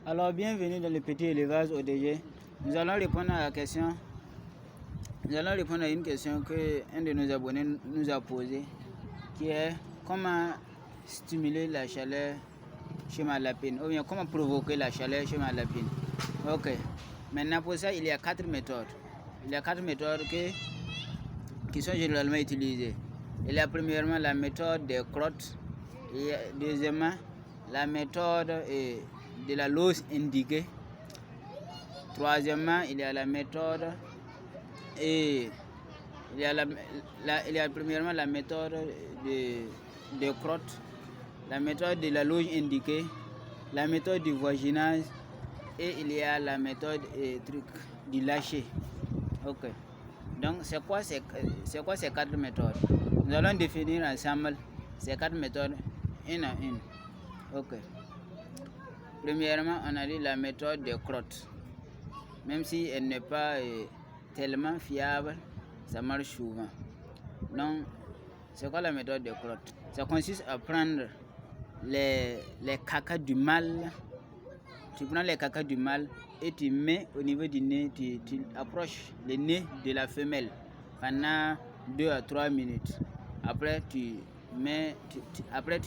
Alors, bienvenue dans le petit élevage ODG. Nous allons répondre à la question. Nous allons répondre à une question que un de nos abonnés nous a posée, qui est comment stimuler la chaleur chez ma lapine, ou bien comment provoquer la chaleur chez ma lapine. Ok. Maintenant, pour ça, il y a 4 méthodes. Il y a 4 méthodes qui sont généralement utilisées. Il y a premièrement la méthode des crottes. Et deuxièmement, la méthode de la loge indiquée. Troisièmement, il y a la méthode il y a premièrement la méthode de crotte, la méthode de la loge indiquée, la méthode du voisinage et il y a la méthode du lâcher. Ok. Donc c'est quoi ces 4 méthodes? Nous allons définir ensemble ces 4 méthodes une à une. Ok. Premièrement, on a dit la méthode de crotte. Même si elle n'est pas tellement fiable, ça marche souvent. Donc, c'est quoi la méthode de crotte? Ça consiste à prendre les cacas du mâle. Tu prends les cacas du mâle et tu mets au niveau du nez, tu approches le nez de la femelle pendant 2 à 3 minutes. Après, tu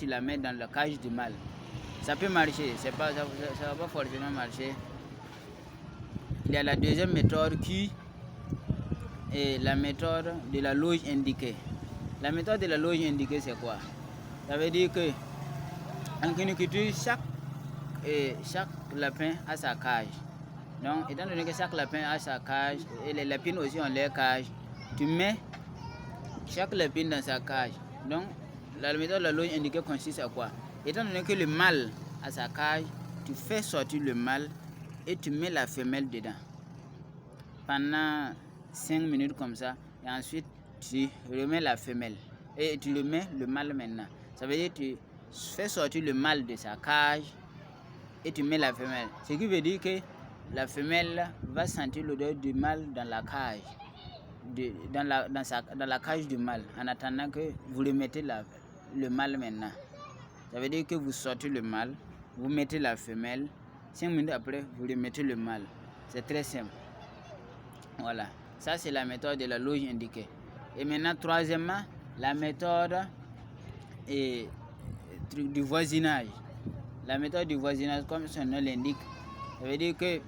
la mets dans la cage du mâle. Ça peut marcher, ça va pas forcément marcher. Il y a la deuxième méthode qui est la méthode de la loge indiquée. La méthode de la loge indiquée, c'est quoi? Ça veut dire que en cuniculture, chaque lapin a sa cage. Donc, étant donné que chaque lapin a sa cage et les lapines aussi ont leur cage, tu mets chaque lapine dans sa cage. Donc, la méthode de la loge indiquée consiste à quoi? Étant donné que le mâle a sa cage, tu fais sortir le mâle et tu mets la femelle dedans pendant 5 minutes comme ça, et ensuite tu remets la femelle et tu remets le mâle maintenant. Ça veut dire que tu fais sortir le mâle de sa cage et tu mets la femelle. Ce qui veut dire que la femelle va sentir l'odeur du mâle dans la cage, dans la cage du mâle, en attendant que vous remettez le mâle maintenant. Ça veut dire que vous sortez le mâle, vous mettez la femelle, 5 minutes après, vous remettez le mâle. C'est très simple. Voilà. Ça, c'est la méthode de la loge indiquée. Et maintenant, troisièmement, la méthode du voisinage. La méthode du voisinage, comme son nom l'indique, ça veut dire que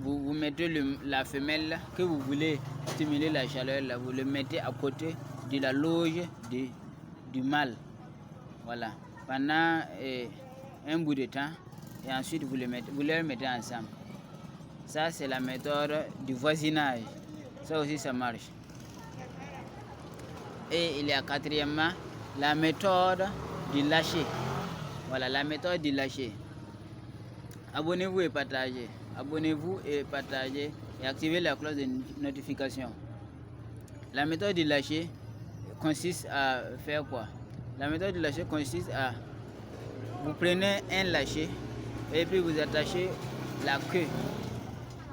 vous mettez la femelle que vous voulez stimuler la chaleur, là, vous le mettez à côté de la loge du mâle. Voilà. Pendant un bout de temps, et ensuite vous les mettez ensemble. Ça, c'est la méthode du voisinage. Ça aussi, ça marche. Et il y a quatrièmement la méthode du lâcher. Voilà, la méthode du lâcher. Abonnez-vous et partagez. Abonnez-vous et partagez et activez la cloche de notification. La méthode du lâcher consiste à faire quoi? La méthode du lâcher consiste à vous prenez un lâcher et puis vous attachez la queue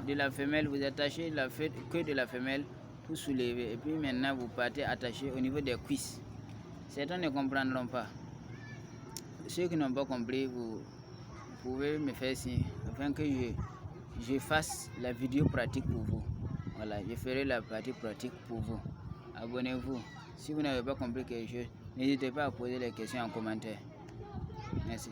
de la femelle, vous attachez la queue de la femelle pour soulever et puis maintenant vous partez attacher au niveau des cuisses. Certains ne comprendront pas. Ceux qui n'ont pas compris, vous pouvez me faire signe afin que je fasse la vidéo pratique pour vous. Voilà, je ferai la partie pratique pour vous. Abonnez-vous. Si vous n'avez pas compris quelque chose, n'hésitez pas à poser les questions en commentaire. Merci.